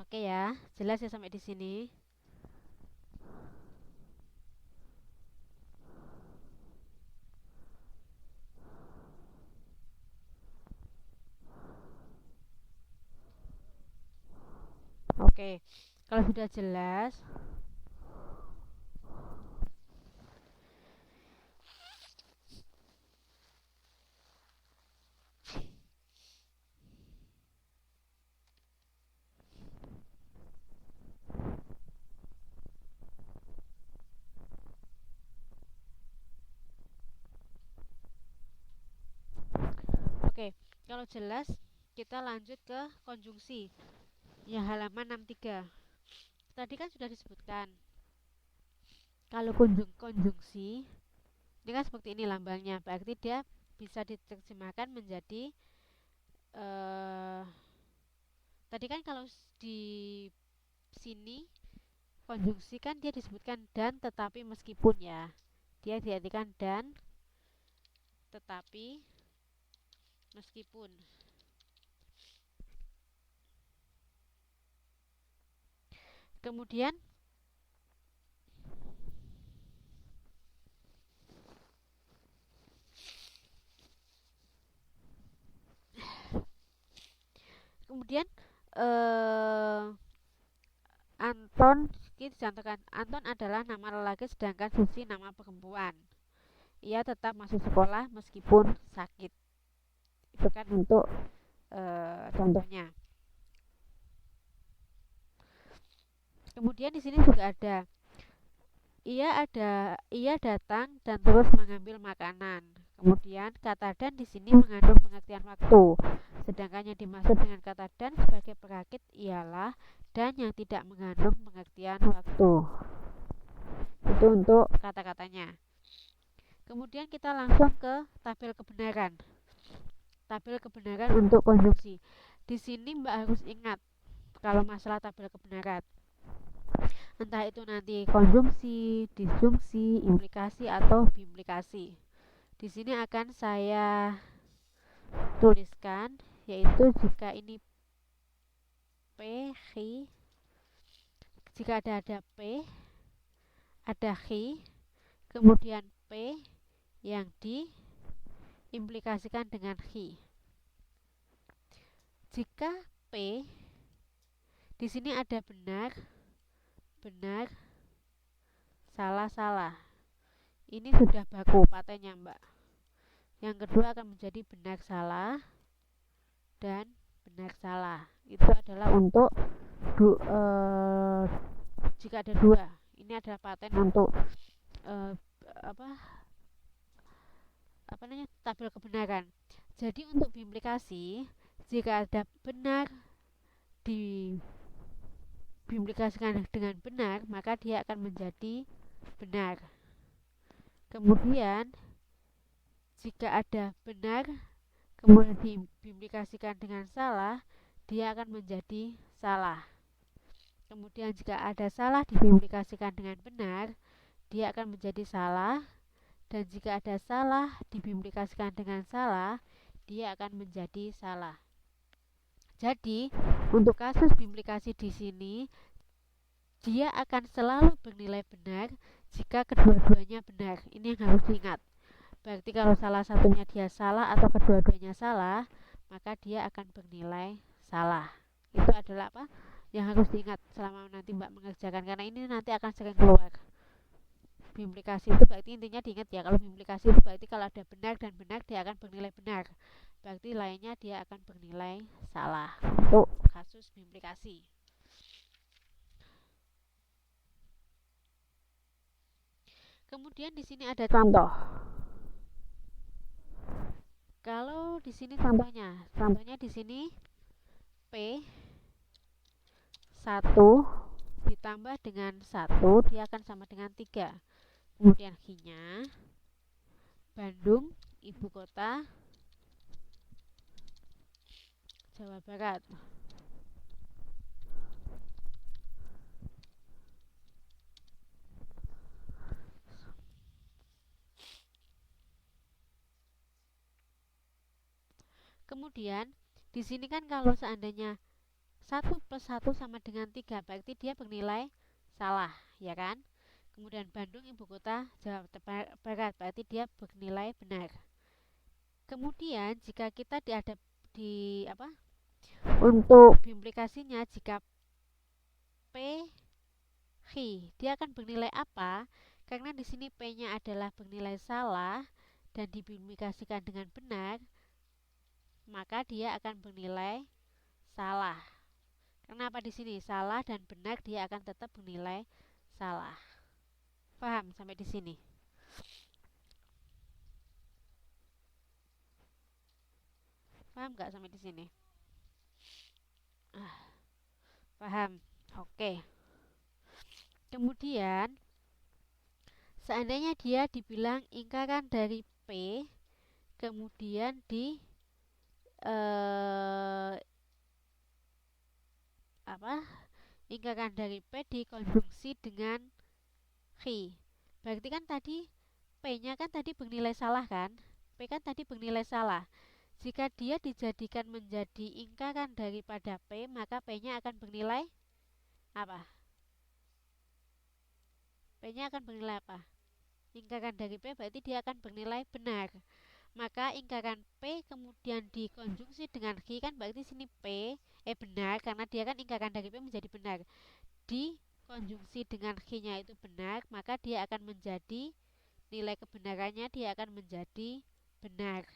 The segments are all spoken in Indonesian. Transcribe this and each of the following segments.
Oke ya, jelas ya sampai di sini. Oke, kalau sudah jelas, oke, kalau jelas kita lanjut ke konjungsi. Ya, halaman 63. Tadi kan sudah disebutkan. Kalau konjungsi, ini kan seperti ini lambangnya. Berarti dia bisa diterjemahkan menjadi eh tadi kan kalau di sini konjungsi kan dia disebutkan dan tetapi meskipun ya. Dia diartikan dan tetapi meskipun. Kemudian kemudian eh Anton, ini dicontohkan, Anton adalah nama lelaki sedangkan Susi nama perempuan. Ia tetap masuk sekolah meskipun sakit. Itu kan untuk contohnya. Kemudian di sini juga ia datang dan terus mengambil makanan. Kemudian kata dan di sini mengandung pengertian waktu. Sedangkan yang dimaksud dengan kata dan sebagai perakit ialah dan yang tidak mengandung pengertian waktu. Itu untuk kata-katanya. Kemudian kita langsung ke tabel kebenaran. Tabel kebenaran untuk konjungsi. Di sini Mbak harus ingat kalau masalah tabel kebenaran. Entah itu nanti konjungsi, disjungsi, implikasi atau biimplikasi. Di sini akan saya tuliskan yaitu jika ini P, jika ada P, ada kemudian P yang diimplikasikan dengan Jika P di sini ada benar, salah. Ini sudah baku patennya, Mbak. Yang kedua akan menjadi benar salah dan benar salah. Itu adalah untuk jika ada dua. Ini adalah paten untuk apa namanya tabel kebenaran. Jadi untuk biimplikasi, jika ada benar diimplikasikan dengan benar, maka dia akan menjadi benar. Kemudian jika ada benar kemudian diimplikasikan dengan salah, dia akan menjadi salah. Kemudian jika ada salah diimplikasikan dengan benar, dia akan menjadi salah. Dan jika ada salah diimplikasikan dengan salah, dia akan menjadi salah. Jadi, untuk kasus biimplikasi di sini, dia akan selalu bernilai benar jika kedua-duanya benar. Ini yang harus diingat. Berarti kalau salah satunya dia salah atau kedua-duanya salah, maka dia akan bernilai salah. Itu adalah apa? Yang harus diingat selama nanti Mbak mengerjakan, karena ini nanti akan sering keluar. Biimplikasi itu berarti intinya diingat ya, kalau biimplikasi itu berarti kalau ada benar dan benar dia akan bernilai benar. Berarti lainnya dia akan bernilai salah. Untuk kasus biimplikasi. Kemudian di sini ada contoh. Kalau di sini contohnya di sini P 1 ditambah dengan 1 dia akan sama dengan 3. Kemudian H-nya Bandung, ibu kota Jawa Barat. Kemudian di sini kan kalau seandainya 1 plus 1 sama dengan 3, berarti dia bernilai salah, ya kan? Kemudian Bandung ibu kota Jawa Barat, berarti dia bernilai benar. Kemudian jika kita untuk implikasinya, jika P Q, dia akan bernilai apa? Karena di sini P-nya adalah bernilai salah dan diimplikasikan dengan benar, maka dia akan bernilai salah. Kenapa di sini salah dan benar dia akan tetap bernilai salah. Paham sampai di sini? Paham nggak sampai di sini? Paham? Oke. Kemudian seandainya dia dibilang ingkaran dari P, kemudian ingkaran dari P dikonjungsi dengan Q. Berarti kan tadi P-nya kan tadi bernilai salah kan? P kan tadi bernilai salah. Jika dia dijadikan menjadi ingkaran daripada P, maka P-nya akan bernilai apa? P-nya akan bernilai apa? Ingkaran dari P berarti dia akan bernilai benar. Maka ingkaran P kemudian dikonjungsi dengan Q kan berarti sini P benar, karena dia kan ingkaran dari P menjadi benar. Dikonjungsi dengan Q-nya itu benar, maka dia akan menjadi nilai kebenarannya dia akan menjadi benar.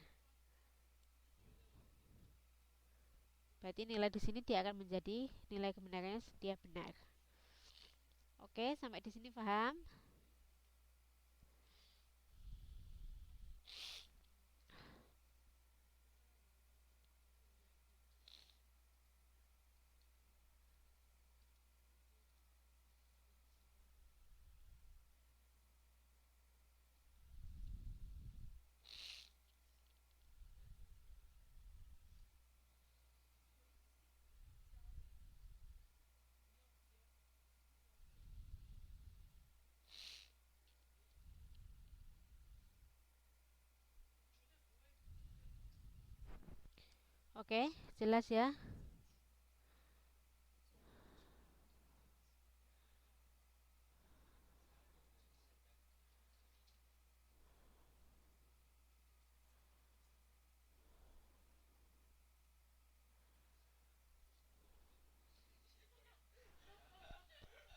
Berarti nilai di sini dia akan menjadi nilai kebenarannya dia benar. Oke, sampai di sini paham? Oke, jelas ya?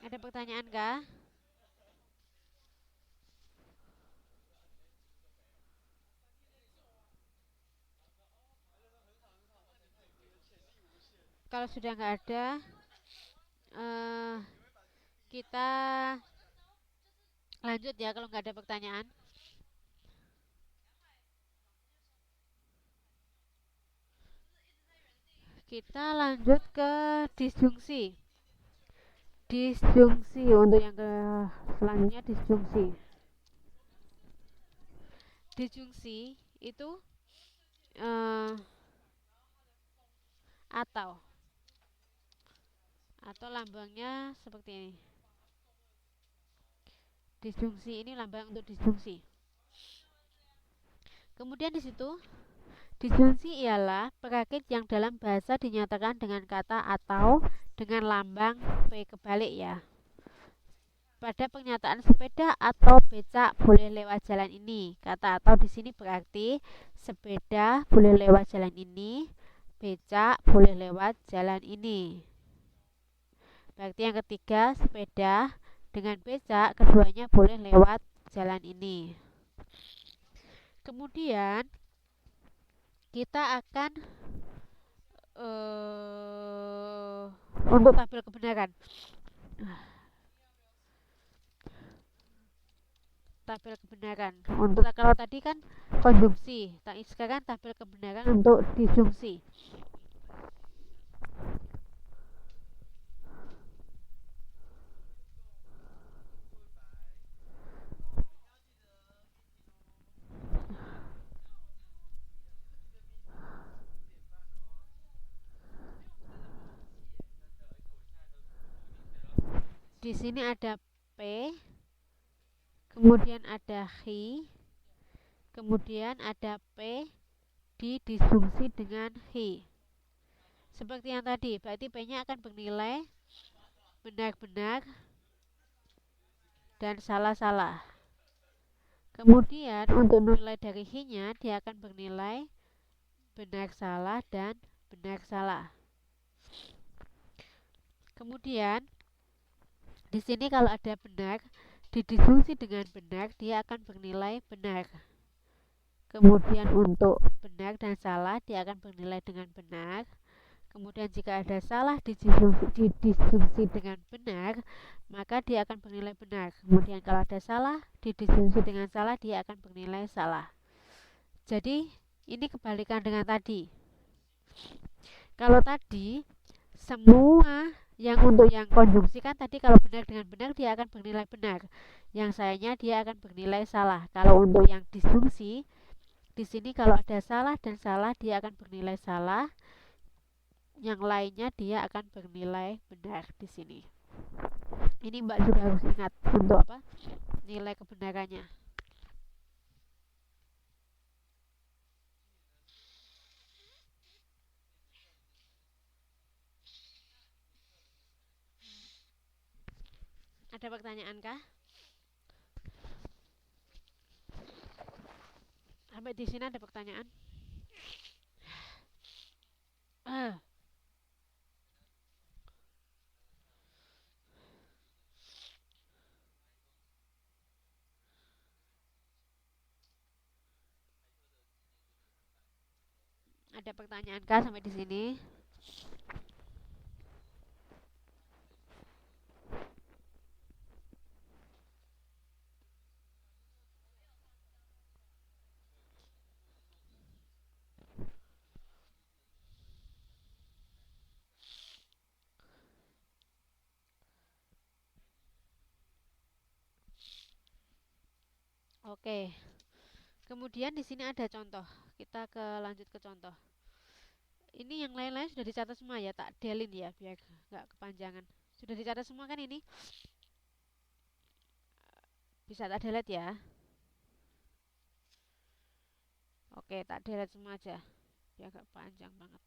Ada pertanyaan kah? Kalau sudah nggak ada, kita lanjut ya kalau nggak ada pertanyaan. Kita lanjut ke disjungsi. Disjungsi untuk yang ke selanjutnya disjungsi. Disjungsi itu atau lambangnya seperti ini. Disjungsi ini lambang untuk disjungsi. Kemudian di situ disjungsi ialah perakit yang dalam bahasa dinyatakan dengan kata atau dengan lambang P kebalik ya. Pada pernyataan sepeda atau becak boleh lewat jalan ini. Kata atau di sini berarti sepeda boleh lewat jalan ini, becak boleh lewat jalan ini. Berarti yang ketiga sepeda dengan becak keduanya boleh lewat jalan ini. Kemudian kita akan untuk tabel kebenaran. Tabel kebenaran. Untuk kalau tadi kan konjungsi, sekarang tabel kebenaran untuk disjungsi. Di sini ada P, kemudian ada Q, kemudian ada P didisjungsi dengan Q. Seperti yang tadi, berarti P-nya akan bernilai benar-benar dan salah-salah. Kemudian untuk nilai dari H-nya dia akan bernilai benar salah dan benar salah. Kemudian di sini kalau ada benar didisfungsi dengan benar dia akan bernilai benar. Kemudian untuk benar dan salah dia akan bernilai dengan benar. Kemudian jika ada salah didisfungsi dengan benar, maka dia akan bernilai benar. Kemudian kalau ada salah didisfungsi dengan salah, dia akan bernilai salah. Jadi ini kebalikan dengan tadi. Kalau tadi semua yang untuk yang konjungsi kan tadi kalau benar dengan benar dia akan bernilai benar. Yang sayanya dia akan bernilai salah. Kalau untuk yang disfungsi di sini kalau ada salah dan salah dia akan bernilai salah. Yang lainnya dia akan bernilai benar di sini. Ini Mbak juga harus ingat untuk apa? Nilai kebenarannya. Ada pertanyaan kah? Sampai di sini ada pertanyaan? Ada pertanyaan kah sampai di sini? Oke. Kemudian di sini ada contoh. Kita lanjut ke contoh. Ini yang lain-lain sudah dicatat semua ya, tak delin ya biar nggak kepanjangan. Sudah dicatat semua kan ini? Bisa tak delete ya. Oke, tak delete semua aja biar nggak panjang banget.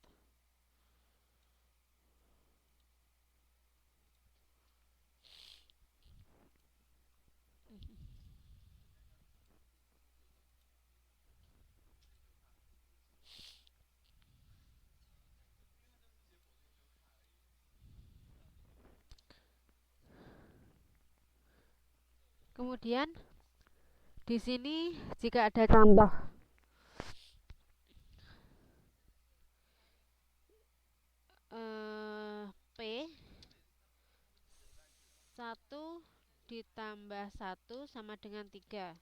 Kemudian di sini jika ada contoh P 1 ditambah 1 sama dengan 3.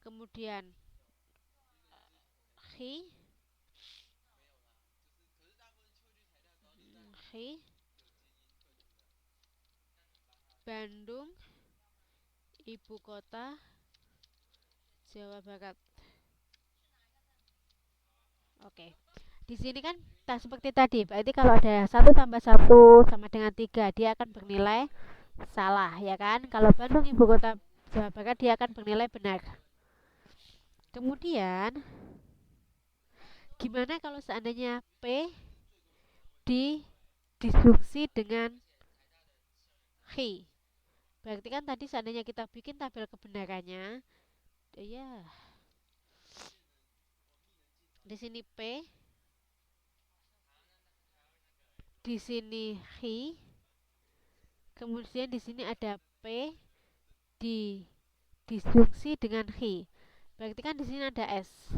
Kemudian H Bandung ibu kota Jawa Barat. Oke. Di sini kan seperti tadi, berarti kalau ada 1 tambah 1 sama dengan 3, dia akan bernilai salah, ya kan? Kalau Bandung ibu kota Jawa Barat, dia akan bernilai benar. Kemudian, gimana kalau seandainya P didisfungsi dengan H? Berarti kan tadi seandainya kita bikin tabel kebenarannya, ya, di sini P, di sini H, kemudian di sini ada P didisfungsi dengan H. Berarti kan di sini ada S,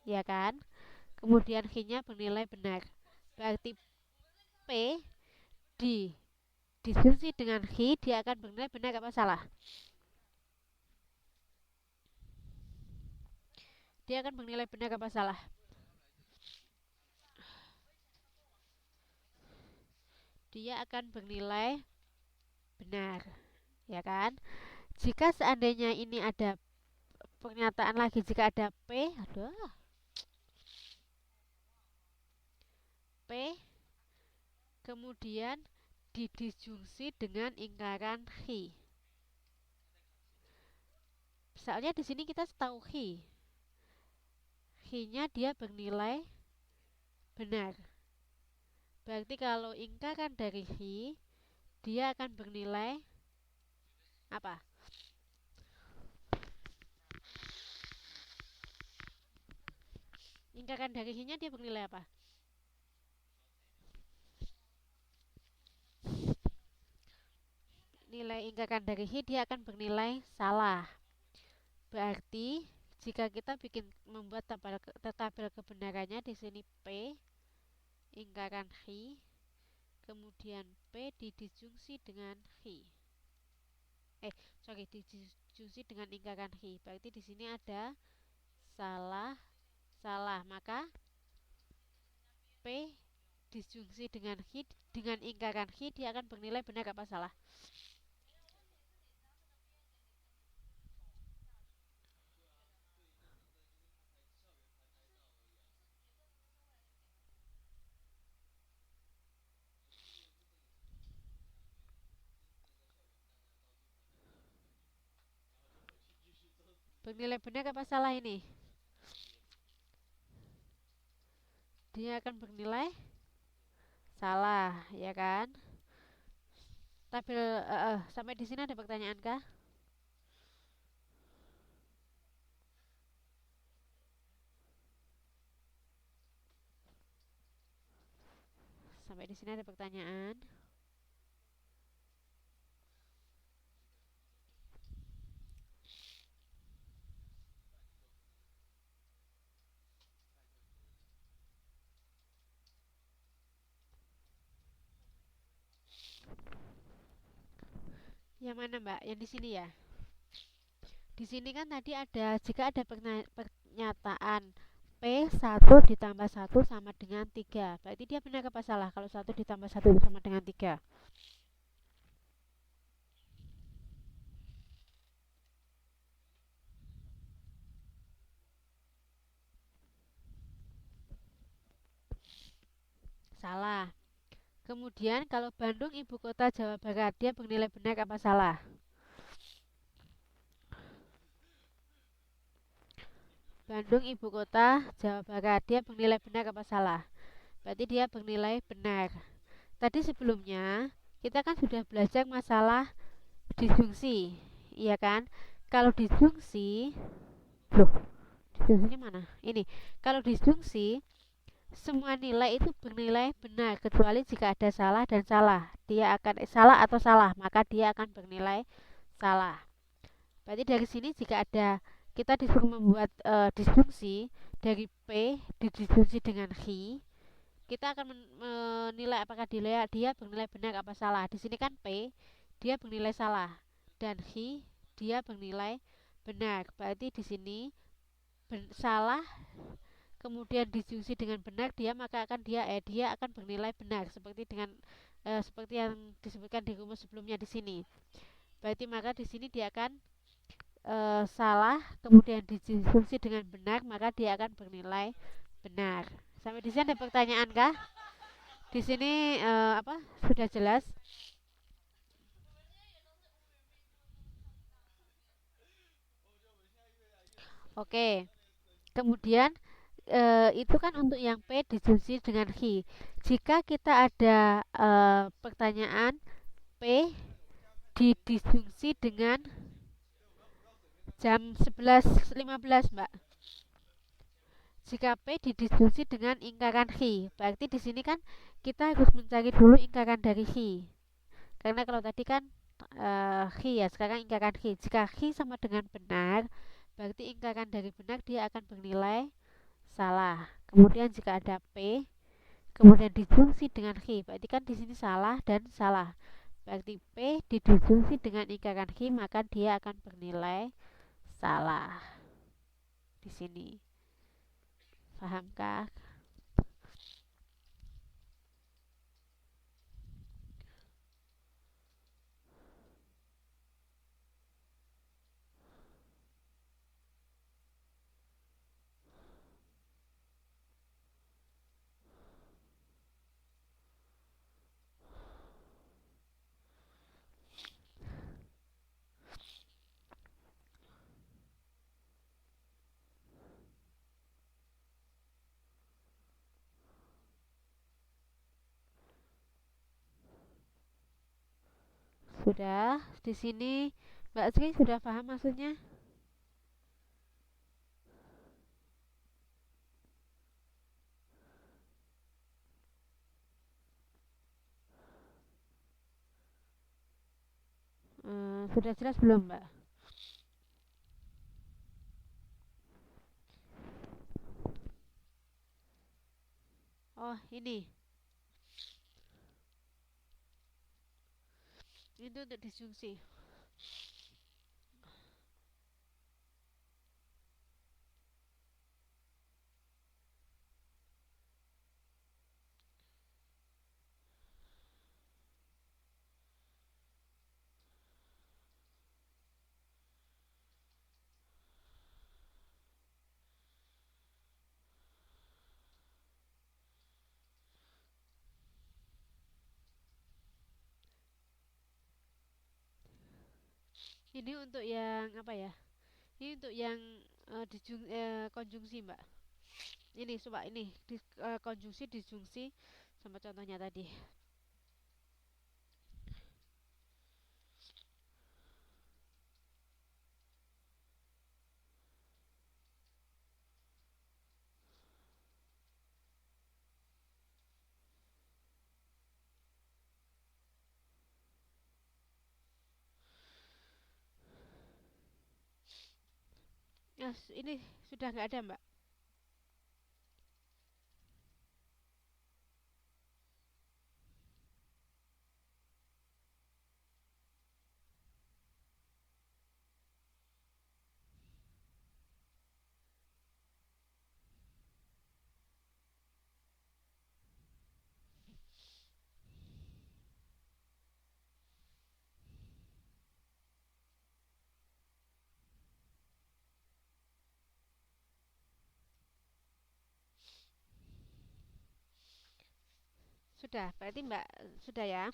ya kan? Kemudian H-nya bernilai benar. Berarti P didisfungsi dengan H, dia akan bernilai benar apa salah? Dia akan bernilai benar apa salah? Dia akan bernilai benar, ya kan? Jika seandainya ini ada pernyataan lagi, jika ada P, kemudian didisjungsi dengan lingkaran H. Soalnya di sini kita tahu H-nya dia bernilai benar. Berarti kalau ingkaran dari hi, dia akan bernilai apa? Ingkaran dari hi-nya dia bernilai apa? Nilai ingkaran dari hi dia akan bernilai salah. Berarti jika kita membuat tabel kebenarannya di sini P ingkaran hi, kemudian P didisjungsi dengan hi. Didisjungsi dengan ingkaran hi. Berarti di sini ada salah, salah. Maka P disjungsi dengan hi dengan ingkaran hi dia akan bernilai benar apa salah? Bernilai benar apa salah ini? Dia akan bernilai salah, ya kan? Tabel sampai di sini ada pertanyaan kah? Sampai di sini ada pertanyaan. Yang mana, Mbak? Yang di sini ya? Di sini kan tadi jika ada pernyataan P1 ditambah 1 sama dengan 3. Berarti dia benar apa salah kalau 1 ditambah 1 itu sama dengan 3? Salah. Kemudian kalau Bandung ibu kota Jawa Barat, dia bernilai benar apa salah? Bandung ibu kota Jawa Barat, dia bernilai benar apa salah? Berarti dia bernilai benar. Tadi sebelumnya kita kan sudah belajar masalah disjungsi, iya kan? Kalau disjungsi, loh, disjungsinya mana? Ini, kalau disjungsi semua nilai itu bernilai benar kecuali jika ada salah dan salah. Dia akan salah atau salah, maka dia akan bernilai salah. Berarti dari sini jika ada kita disuruh membuat disjungsi dari P didisjungsi dengan hi, kita akan menilai apakah dia bernilai benar apa salah. Di sini kan P dia bernilai salah dan hi dia bernilai benar. Berarti di sini salah kemudian disjungsi dengan benar dia akan bernilai benar seperti yang disebutkan di rumus sebelumnya di sini. Berarti maka di sini dia akan salah kemudian disjungsi dengan benar, maka dia akan bernilai benar. Sampai di sini ada pertanyaan kah? Di sini sudah jelas? Oke. Kemudian itu kan untuk yang P disjungsi dengan hi. Jika kita ada pertanyaan P didisjungsi dengan jam 11.15, Mbak. Jika P didisjungsi dengan ingkaran hi, berarti di sini kan kita harus mencari dulu ingkaran dari hi. Karena kalau tadi kan hi ya, sekarang ingkaran hi. Jika hi sama dengan benar, berarti ingkaran dari benar dia akan bernilai salah. Kemudian jika ada P kemudian disjungsi dengan hi, berarti kan di sini salah dan salah. Berarti P didisjungsi dengan ingkaran hi, maka dia akan bernilai salah. Di sini. Pahamkah? Sudah, di sini Mbak Sri sudah paham maksudnya? Sudah jelas belum, Mbak? Oh, ini untuk disjungsi. Ini untuk yang apa ya? Ini untuk yang konjungsi, Mbak. Ini coba ini konjungsi disjungsi sama contohnya tadi. Ini sudah nggak ada, Mbak. Sudah, berarti Mbak sudah ya.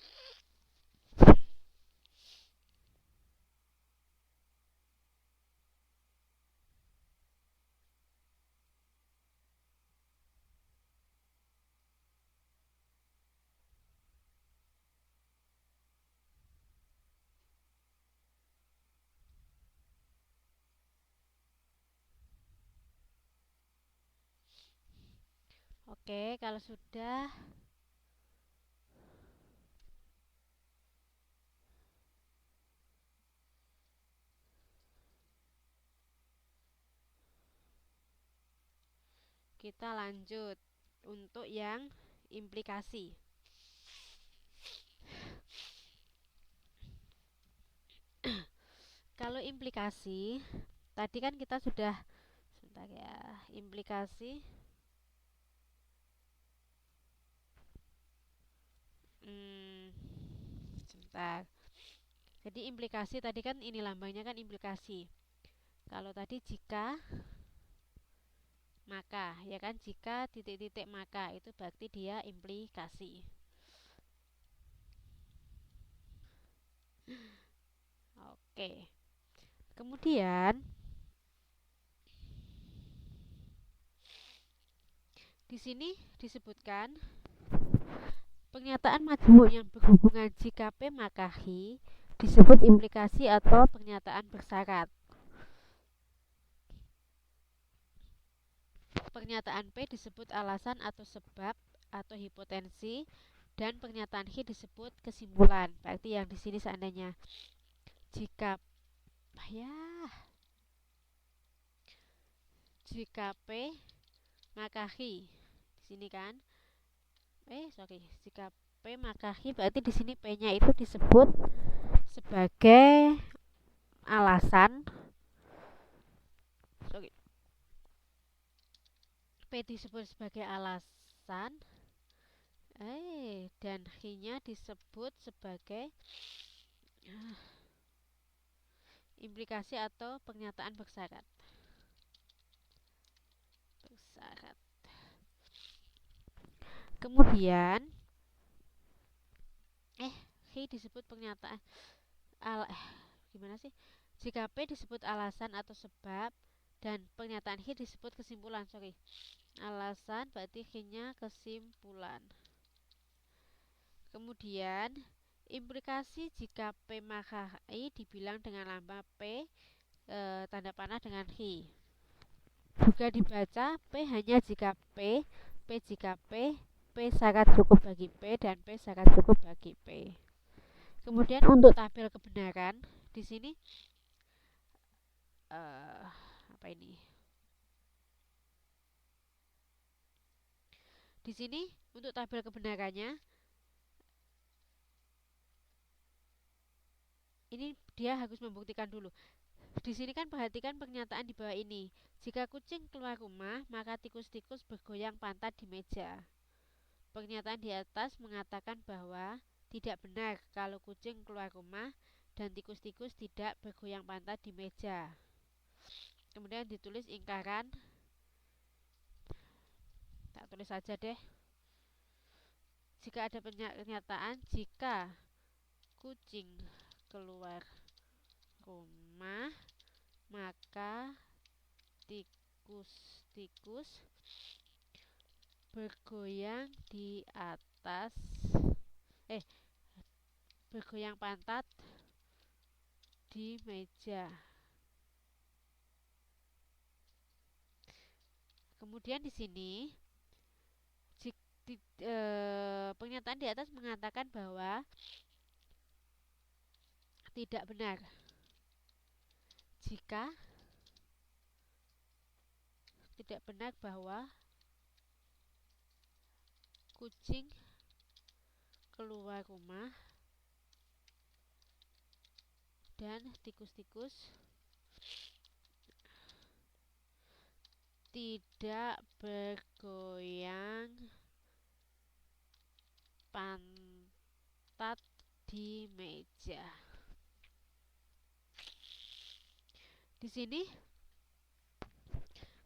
Oke, kalau sudah kita lanjut untuk yang implikasi. Kalau implikasi, tadi kan kita sudah sebentar ya, implikasi. Sebentar. Jadi implikasi tadi kan ini lambangnya kan implikasi. Kalau tadi jika maka, ya kan, jika titik-titik maka itu berarti dia implikasi. Oke. Kemudian di sini disebutkan pernyataan majmuk yang berhubungan jika P maka Hi disebut implikasi atau pernyataan bersyarat. Pernyataan P disebut alasan atau sebab atau hipotensi dan pernyataan Hi disebut kesimpulan. Berarti yang di sini seandainya jika jika P maka Hi di sini kan jika P maka Hi berarti di sini P-nya itu disebut sebagai alasan. P disebut sebagai alasan dan Hi-nya disebut sebagai implikasi atau pernyataan bersyarat. Kemudian Hi disebut pernyataan gimana sih? Jika P disebut alasan atau sebab dan pernyataan Hi disebut kesimpulan. Alasan berarti Hi-nya kesimpulan. Kemudian Implikasi jika P maka I dibilang dengan lambang P tanda panah dengan Hi. Juga dibaca P hanya jika P jika P sangat cukup bagi P, dan P sangat cukup bagi P. Kemudian untuk tabel kebenaran di sini apa ini? Di sini untuk tabel kebenarannya ini dia harus membuktikan dulu. Di sini kan perhatikan pernyataan di bawah ini. Jika kucing keluar rumah, maka tikus-tikus bergoyang pantat di meja. Pernyataan di atas mengatakan bahwa tidak benar kalau kucing keluar rumah dan tikus-tikus tidak bergoyang pantat di meja. Kemudian ditulis ingkaran. Tak tulis saja deh. Jika ada pernyataan jika kucing keluar rumah, maka tikus-tikus bergoyang di atas bergoyang pantat di meja. Kemudian di sini pernyataan di atas mengatakan bahwa tidak benar jika tidak benar bahwa kucing keluar rumah dan tikus-tikus tidak bergoyang pantat di meja. Di sini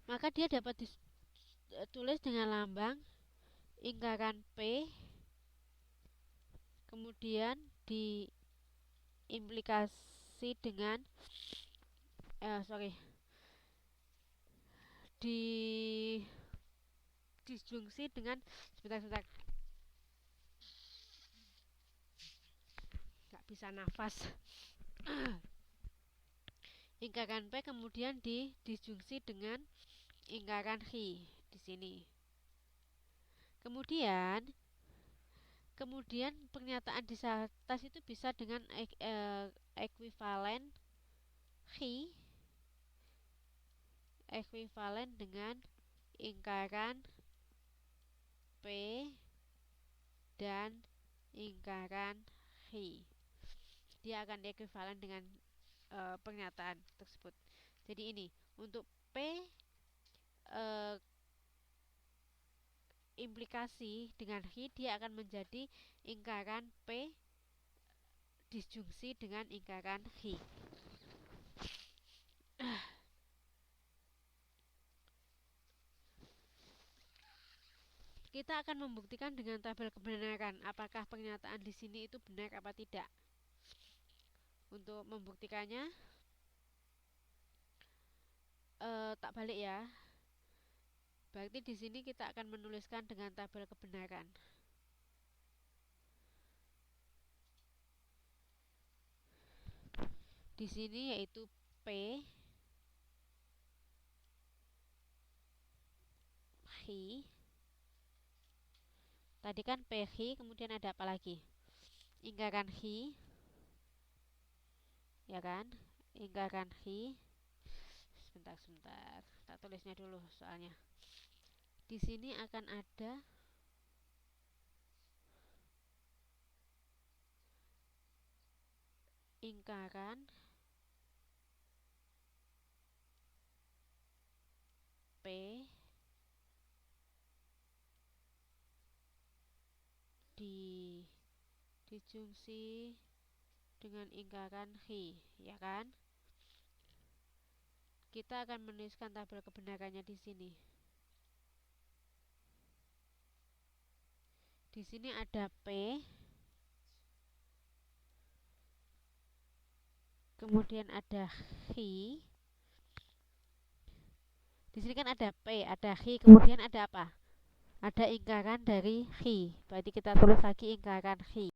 maka dia dapat ditulis dengan lambang ingkaran P, kemudian diimplikasi dengan disjungsi dengan sebentar nggak bisa nafas. Ingkaran P kemudian disjungsi dengan ingkaran Hi di sini. Kemudian pernyataan di atas itu bisa dengan ekuivalen Hi ekuivalen dengan ingkaran P dan ingkaran Hi. Dia akan ekuivalen dengan pernyataan tersebut. Jadi ini untuk P implikasi dengan Hi, dia akan menjadi ingkaran P disjungsi dengan ingkaran Hi. Kita akan membuktikan dengan tabel kebenaran apakah pernyataan di sini itu benar apa tidak. Untuk membuktikannya tak balik ya. Berarti di sini kita akan menuliskan dengan tabel kebenaran. Di sini yaitu P Hi. Tadi kan P Hi, kemudian ada apa lagi? Ingkaran Hi. Ya kan? Ingkaran Hi. Sebentar. Tak tulisnya dulu soalnya. Di sini akan ada ingkaran P dijungsi dengan ingkaran Hi, ya kan? Kita akan menuliskan tabel kebenarannya di sini. Di sini ada P, kemudian ada Hi. Di sini kan ada P, ada Hi, kemudian ada apa? Ada ingkaran dari Hi. Berarti kita tulis lagi ingkaran Hi.